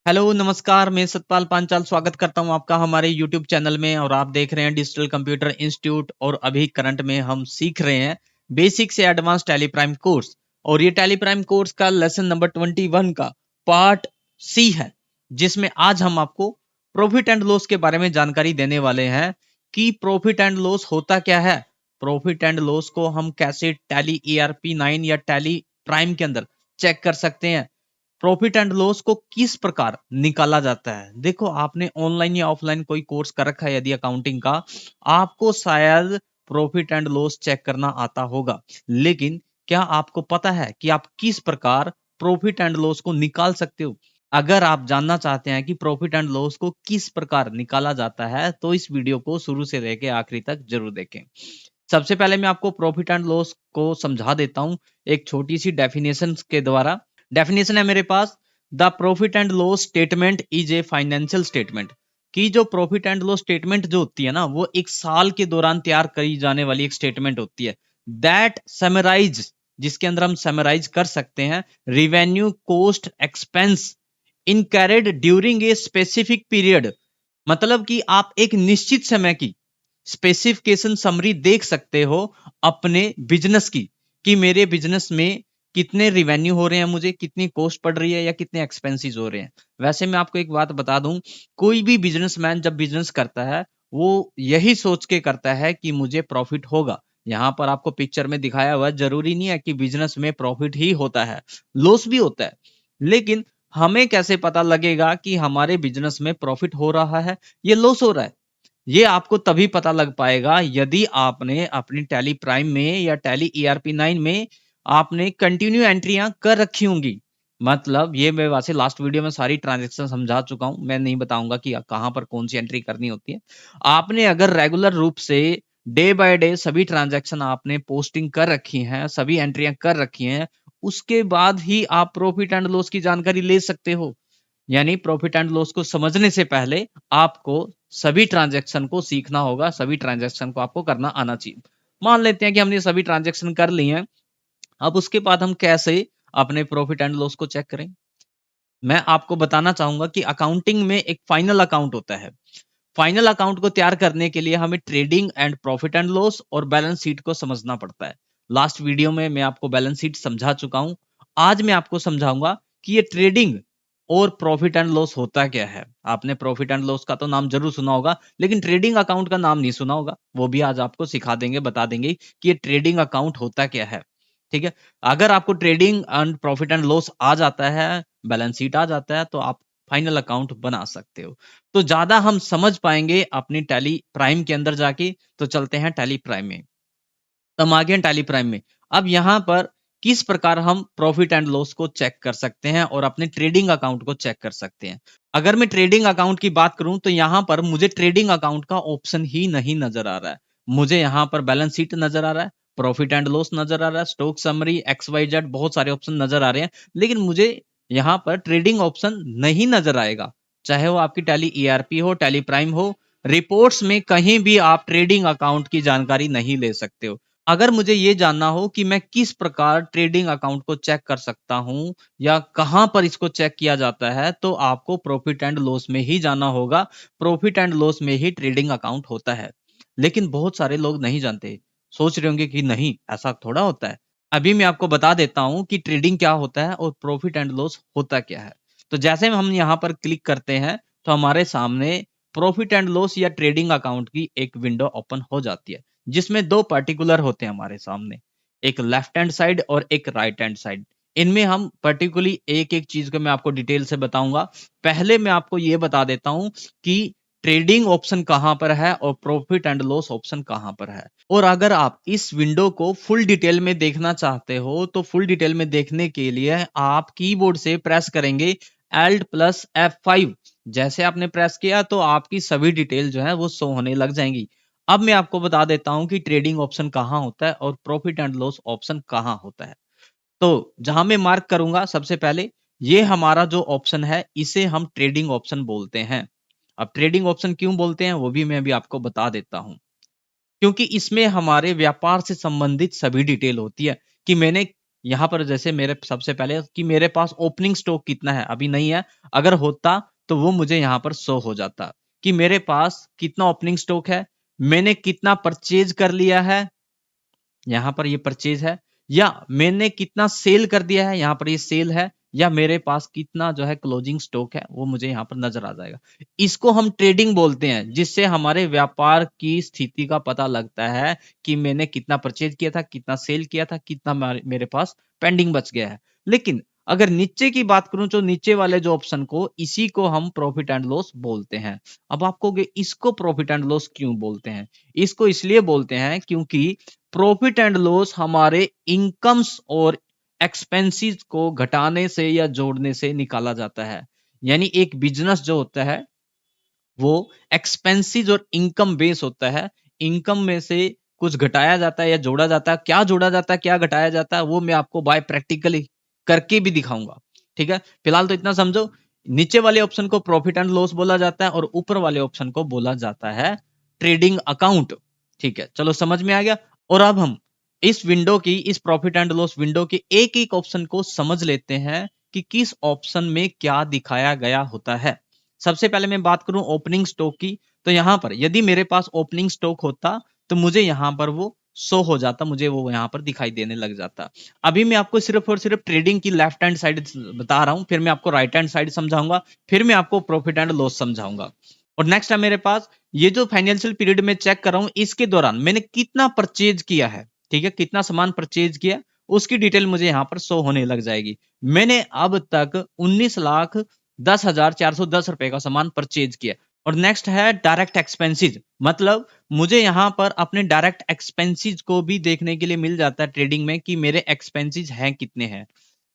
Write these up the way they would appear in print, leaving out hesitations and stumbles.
Hello, नमस्कार। मैं सतपाल पांचाल स्वागत करता हूं आपका हमारे यूट्यूब चैनल में और आप देख रहे हैं डिजिटल कंप्यूटर इंस्टीट्यूट और अभी करंट में हम सीख रहे हैं बेसिक से एडवांस टैली प्राइम कोर्स और ये टैली प्राइम कोर्स का लेसन नंबर 21 का पार्ट सी है, जिसमें आज हम आपको प्रॉफिट एंड लॉस के बारे में जानकारी देने वाले हैं कि प्रॉफिट एंड लॉस होता क्या है। प्रॉफिट एंड लॉस को हम कैसे टैली ERP 9 या टैली प्राइम के अंदर चेक कर सकते हैं। प्रॉफिट एंड लॉस को किस प्रकार निकाला जाता है। देखो, आपने ऑनलाइन या ऑफलाइन कोई कोर्स कर रखा है यदि अकाउंटिंग का, आपको शायद प्रॉफिट एंड लॉस चेक करना आता होगा, लेकिन क्या आपको पता है कि आप किस प्रकार प्रॉफिट एंड लॉस को निकाल सकते हो। अगर आप जानना चाहते हैं कि प्रॉफिट एंड लॉस को किस प्रकार निकाला जाता है तो इस वीडियो को शुरू से लेकर आखिरी तक जरूर देखें। सबसे पहले मैं आपको प्रॉफिट एंड लॉस को समझा देता हूं एक छोटी सी डेफिनेशन के द्वारा। डेफिनेशन है मेरे पास, the profit and loss statement is a financial statement. की जो प्रॉफिट एंड लॉस स्टेटमेंट जो होती है ना, वो एक साल के दौरान तैयार करी जाने वाली एक स्टेटमेंट होती है। दैट समराइज, जिसके अंदर हम समराइज कर सकते हैं revenue, cost, expense incurred during a specific period. मतलब कि आप एक निश्चित समय की स्पेसिफिकेशन समरी देख सकते हो अपने बिजनेस की, कि मेरे बिजनेस में कितने रिवेन्यू हो रहे हैं, मुझे कितनी कॉस्ट पड़ रही है या कितने एक्सपेंसेस हो रहे हैं। वैसे मैं आपको एक बात बता दूं, कोई भी बिजनेसमैन जब बिजनेस करता है वो यही सोच के करता है कि मुझे प्रॉफिट होगा। यहां पर आपको पिक्चर में दिखाया हुआ, जरूरी नहीं है कि बिजनेस में प्रॉफिट ही होता है, लॉस भी होता है। लेकिन हमें कैसे पता लगेगा कि हमारे बिजनेस में प्रॉफिट हो रहा है, ये लॉस हो रहा है। ये आपको तभी पता लग पाएगा यदि आपने अपनी टैली प्राइम में या टैली ERP 9 में आपने कंटिन्यू एंट्रियां कर रखी होंगी। मतलब ये मैं वैसे लास्ट वीडियो में सारी ट्रांजैक्शन समझा चुका हूं, मैं नहीं बताऊंगा कि कहां पर कौन सी एंट्री करनी होती है। आपने अगर रेगुलर रूप से डे बाय डे सभी ट्रांजैक्शन आपने पोस्टिंग कर रखी हैं, सभी एंट्रियां कर रखी हैं, उसके बाद ही आप प्रॉफिट एंड लॉस की जानकारी ले सकते हो। यानी प्रॉफिट एंड लॉस को समझने से पहले आपको सभी ट्रांजैक्शन को सीखना होगा, सभी ट्रांजैक्शन को आपको करना आना चाहिए। मान लेते हैं कि हमने सभी ट्रांजैक्शन कर ली हैं, अब उसके बाद हम कैसे अपने प्रॉफिट एंड लॉस को चेक करें। मैं आपको बताना चाहूंगा कि अकाउंटिंग में एक फाइनल अकाउंट होता है। फाइनल अकाउंट को तैयार करने के लिए हमें trading and profit and loss और बैलेंस शीट को समझना पड़ता है। लास्ट वीडियो में मैं आपको बैलेंस शीट समझा चुका हूं। आज मैं आपको समझाऊंगा कि ये ट्रेडिंग और प्रॉफिट एंड लॉस होता क्या है। आपने प्रॉफिट एंड लॉस का तो नाम जरूर सुना होगा, लेकिन ट्रेडिंग अकाउंट का नाम नहीं सुना होगा। वो भी आज आपको सिखा देंगे, बता देंगे कि ये ट्रेडिंग अकाउंट होता क्या है। ठीक है। अगर आपको trading and profit and loss आ जाता है, बैलेंस शीट आ जाता है, तो आप फाइनल अकाउंट बना सकते हो। तो ज्यादा हम समझ पाएंगे अपनी टैली प्राइम के अंदर जाके। तो चलते हैं टैली प्राइम में। तो हम आ गए हैं टैली प्राइम में। अब यहां पर किस प्रकार हम प्रॉफिट एंड लॉस को चेक कर सकते हैं और अपने ट्रेडिंग अकाउंट को चेक कर सकते हैं। अगर मैं ट्रेडिंग अकाउंट की बात करूं तो यहां पर मुझे ट्रेडिंग अकाउंट का ऑप्शन ही नहीं नजर आ रहा है। मुझे यहां पर बैलेंस शीट नजर आ रहा है, प्रॉफिट एंड लॉस नजर आ रहा है, स्टॉक समरी, XYZ, बहुत सारे ऑप्शन नजर आ रहे हैं, लेकिन मुझे यहाँ पर ट्रेडिंग ऑप्शन नहीं नजर आएगा। चाहे वो आपकी टैली ERP हो, टैली प्राइम हो, रिपोर्ट्स में कहीं भी आप ट्रेडिंग अकाउंट की जानकारी नहीं ले सकते हो। अगर मुझे ये जानना हो कि मैं किस प्रकार ट्रेडिंग अकाउंट को चेक कर सकता हूं या कहां पर इसको चेक किया जाता है, तो आपको प्रॉफिट एंड लॉस में ही जाना होगा। प्रॉफिट एंड लॉस में ही ट्रेडिंग अकाउंट होता है। लेकिन बहुत सारे लोग नहीं जानते, सोच रहे होंगे कि नहीं, ऐसा थोड़ा होता है। अभी मैं आपको बता देता हूं कि ट्रेडिंग क्या होता है और प्रॉफिट एंड लॉस होता क्या है। तो जैसे हम यहाँ पर क्लिक करते हैं तो हमारे सामने प्रॉफिट एंड लॉस या ट्रेडिंग अकाउंट की एक विंडो ओपन हो जाती है, जिसमें दो पर्टिकुलर होते हैं हमारे सामने, एक लेफ्ट हैंड साइड और एक राइट हैंड साइड। इनमें हम पर्टिकुलरली एक एक चीज को मैं आपको डिटेल से बताऊंगा। पहले मैं आपको ये बता देता हूं कि ट्रेडिंग ऑप्शन कहां पर है और प्रॉफिट एंड लॉस ऑप्शन कहां पर है। और अगर आप इस विंडो को फुल डिटेल में देखना चाहते हो तो फुल डिटेल में देखने के लिए आप कीबोर्ड से प्रेस करेंगे Alt+F5। जैसे आपने प्रेस किया तो आपकी सभी डिटेल जो है वो शो होने लग जाएंगी। अब मैं आपको बता देता हूं कि ट्रेडिंग ऑप्शन कहां होता है और प्रॉफिट एंड लॉस ऑप्शन कहां होता है। तो जहां मैं मार्क करूंगा सबसे पहले, ये हमारा जो ऑप्शन है इसे हम ट्रेडिंग ऑप्शन बोलते हैं। अब ट्रेडिंग ऑप्शन क्यों बोलते हैं वो भी मैं अभी आपको बता देता हूं। क्योंकि इसमें हमारे व्यापार से संबंधित सभी डिटेल होती है कि मैंने यहाँ पर जैसे मेरे सबसे पहले कि मेरे पास ओपनिंग स्टॉक कितना है, अभी नहीं है। अगर होता तो वो मुझे यहाँ पर शो हो जाता कि मेरे पास कितना ओपनिंग स्टॉक है, मैंने कितना परचेज कर लिया है, यहाँ पर ये परचेज है, या मैंने कितना सेल कर दिया है, यहाँ पर ये सेल है, या मेरे पास कितना जो है क्लोजिंग स्टॉक है, वो मुझे यहाँ पर नजर आ जाएगा। इसको हम ट्रेडिंग बोलते हैं, जिससे हमारे व्यापार की स्थिति का पता लगता है कि मैंने कितना परचेज किया था, कितना सेल किया था, कितना मेरे पास पेंडिंग बच गया है। लेकिन अगर नीचे की बात करूं तो नीचे वाले जो ऑप्शन को, इसी को हम प्रॉफिट एंड लॉस बोलते हैं। अब आप कहोगे इसको प्रॉफिट एंड लॉस क्यों बोलते हैं? इसको इसलिए बोलते हैं क्योंकि प्रॉफिट एंड लॉस हमारे इनकम्स और एक्सपेंसेस को घटाने से या जोड़ने से निकाला जाता है। यानी एक बिजनेस जो होता है वो एक्सपेंसेस और इनकम बेस होता है। इनकम में से कुछ घटाया जाता है या जोड़ा जाता है। क्या जोड़ा जाता है, क्या घटाया जाता है, वो मैं आपको बाय प्रैक्टिकली करके भी दिखाऊंगा। ठीक है, फिलहाल तो इतना समझो, नीचे वाले ऑप्शन को प्रॉफिट एंड लॉस बोला जाता है और ऊपर वाले ऑप्शन को बोला जाता है ट्रेडिंग अकाउंट। ठीक है, चलो समझ में आ गया। और अब हम इस विंडो की, इस प्रॉफिट एंड लॉस विंडो के एक एक ऑप्शन को समझ लेते हैं कि किस ऑप्शन में क्या दिखाया गया होता है। सबसे पहले मैं बात करूं ओपनिंग स्टॉक की, तो यहां पर यदि मेरे पास ओपनिंग स्टॉक होता तो मुझे यहां पर वो शो हो जाता, मुझे वो यहां पर दिखाई देने लग जाता। अभी मैं आपको सिर्फ और सिर्फ ट्रेडिंग की लेफ्ट हैंड साइड बता रहा हूं, फिर मैं आपको राइट हैंड साइड समझाऊंगा, फिर मैं आपको प्रॉफिट एंड लॉस समझाऊंगा। और नेक्स्ट है मेरे पास ये जो फाइनेंशियल पीरियड में चेक कर रहा हूं, इसके दौरान मैंने कितना परचेज किया है। ठीक है, कितना सामान परचेज किया, उसकी डिटेल मुझे यहां पर शो होने लग जाएगी। मैंने अब तक 19,10,410 रुपए का सामान परचेज किया। और नेक्स्ट है डायरेक्ट एक्सपेंसेस, मतलब मुझे यहां पर अपने डायरेक्ट एक्सपेंसेस को भी देखने के लिए मिल जाता है ट्रेडिंग में कि मेरे एक्सपेंसेस हैं कितने हैं।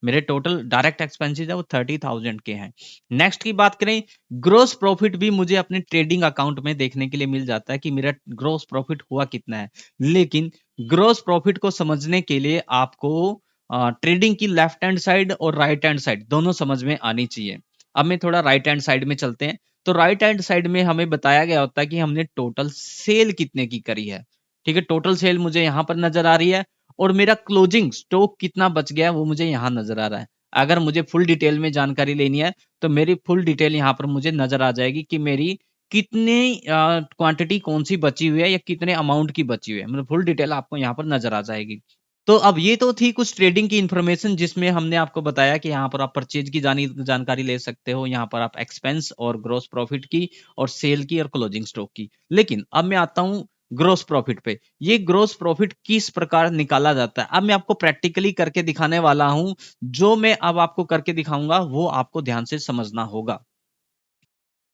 मेरे टोटल डायरेक्ट एक्सपेंसेस है वो 30,000 के हैं। नेक्स्ट की बात करें, ग्रोस प्रॉफिट भी मुझे अपने ट्रेडिंग अकाउंट में देखने के लिए मिल जाता है कि मेरा ग्रोस प्रॉफिट हुआ कितना है। लेकिन ग्रोस प्रॉफिट को समझने के लिए आपको ट्रेडिंग की लेफ्ट हैंड साइड और राइट हैंड साइड दोनों समझ में आनी चाहिए। अब मैं थोड़ा राइट हैंड साइड में चलते हैं। तो राइट हैंड साइड में हमें बताया गया होता है कि हमने टोटल सेल कितने की करी है। ठीक है, टोटल सेल मुझे यहाँ पर नजर आ रही है, और मेरा क्लोजिंग स्टॉक कितना बच गया वो मुझे यहाँ नजर आ रहा है। अगर मुझे फुल डिटेल में जानकारी लेनी है तो मेरी फुल डिटेल यहाँ पर मुझे नजर आ जाएगी कि मेरी कितनी क्वांटिटी कौन सी बची हुई है या कितने अमाउंट की बची हुई है, मतलब फुल डिटेल आपको यहाँ पर नजर आ जाएगी। तो अब ये तो थी कुछ ट्रेडिंग की इंफॉर्मेशन, जिसमें हमने आपको बताया कि यहाँ पर आप परचेज की जानकारी ले सकते हो, यहाँ पर आप एक्सपेंस और ग्रोस प्रॉफिट की और सेल की और क्लोजिंग स्टॉक की। लेकिन अब मैं आता हूँ ग्रोस प्रॉफिट पे। ये ग्रोस प्रॉफिट किस प्रकार निकाला जाता है अब मैं आपको प्रैक्टिकली करके दिखाने वाला हूं। जो मैं अब आपको करके दिखाऊंगा वो आपको ध्यान से समझना होगा।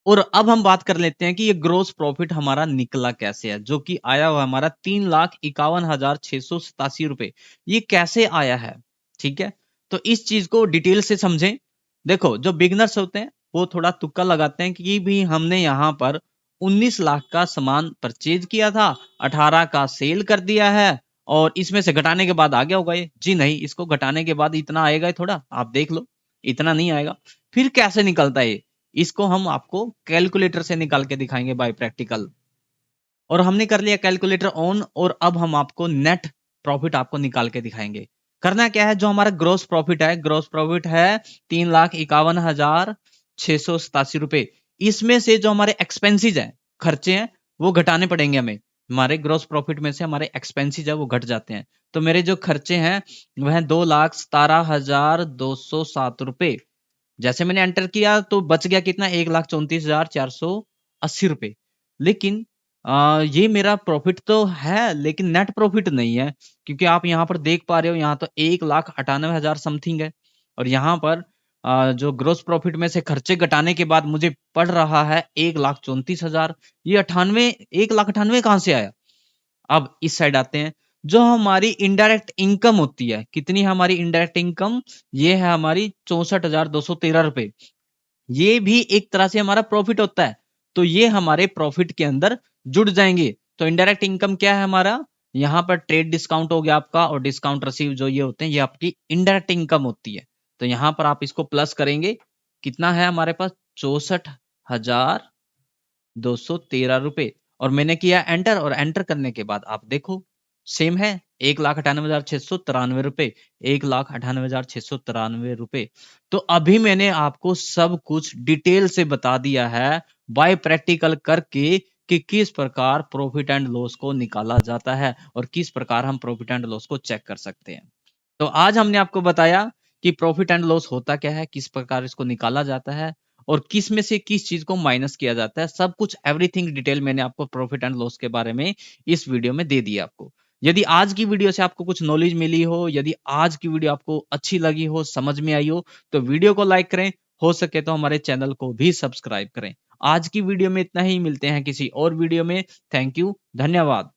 और अब हम बात कर लेते हैं कि ये ग्रोस प्रॉफिट हमारा निकला कैसे है, जो कि आया हुआ हमारा 3,51,687 रुपए। ये कैसे आया है? ठीक है, तो इस चीज को डिटेल से समझें। देखो, जो बिगनर्स होते हैं वो थोड़ा तुक्का लगाते हैं कि भी हमने यहाँ पर 19 लाख का सामान परचेज किया था, 18 का सेल कर दिया है, और इसमें से घटाने के बाद आ गया होगा ये। जी नहीं, इसको घटाने के बाद इतना आएगा ही थोड़ा, आप देख लो, इतना नहीं आएगा। फिर कैसे निकलता है ये? इसको हम आपको कैलकुलेटर से निकाल के दिखाएंगे बाय प्रैक्टिकल। और हमने कर लिया कैलकुलेटर ऑन, और अब हम आपको नेट प्रॉफिट आपको निकाल के दिखाएंगे। करना क्या है, जो हमारा ग्रोस प्रॉफिट है, ग्रोस प्रॉफिट है 3,51,687 रुपए। इसमें से जो हमारे एक्सपेंसिज है, खर्चे हैं, वो घटाने पड़ेंगे हमें। हमारे ग्रोस प्रॉफिट में से हमारे एक्सपेंसिज है वो घट जाते हैं। तो मेरे जो खर्चे हैं वह 2,17,207 रुपए। जैसे मैंने एंटर किया तो बच गया कितना, 1,34,480 रुपए। लेकिन ये मेरा प्रॉफिट तो है लेकिन नेट प्रॉफिट नहीं है, क्योंकि आप यहाँ पर देख पा रहे हो यहाँ तो 1,98,000 समथिंग है। और यहाँ पर जो ग्रोस प्रॉफिट में से खर्चे घटाने के बाद मुझे पड़ रहा है 1,34,000। ये 1,98,000 कहाँ से आया? अब इस साइड आते हैं। जो हमारी इनडायरेक्ट इनकम होती है, कितनी है हमारी इनडायरेक्ट इनकम? ये है हमारी 64,213 रुपए। ये भी एक तरह से हमारा प्रॉफिट होता है, तो ये हमारे प्रॉफिट के अंदर जुड़ जाएंगे। तो इनडायरेक्ट इनकम क्या है हमारा? यहाँ पर ट्रेड डिस्काउंट हो गया आपका, और डिस्काउंट रिसीव जो ये होते हैं, ये आपकी इनडायरेक्ट इनकम होती है। तो यहाँ पर आप इसको प्लस करेंगे, कितना है हमारे पास? 64,213 रुपए। और मैंने किया एंटर, और एंटर करने के बाद आप देखो सेम है, 1,98,693 रुपए, 1,98,693 रुपए। तो अभी मैंने आपको सब कुछ डिटेल से बता दिया है बाय प्रैक्टिकल करके कि किस प्रकार प्रॉफिट एंड लॉस को निकाला जाता है और किस प्रकार हम प्रॉफिट एंड लॉस को चेक कर सकते हैं। तो आज हमने आपको बताया कि प्रॉफिट एंड लॉस होता क्या है, किस प्रकार इसको निकाला जाता है और किस में से किस चीज को माइनस किया जाता है। सब कुछ एवरीथिंग डिटेल मैंने आपको प्रॉफिट एंड लॉस के बारे में इस वीडियो में दे दिया आपको। यदि आज की वीडियो से आपको कुछ नॉलेज मिली हो, यदि आज की वीडियो आपको अच्छी लगी हो, समझ में आई हो, तो वीडियो को लाइक करें, हो सके तो हमारे चैनल को भी सब्सक्राइब करें। आज की वीडियो में इतना ही, मिलते हैं किसी और वीडियो में। थैंक यू, धन्यवाद।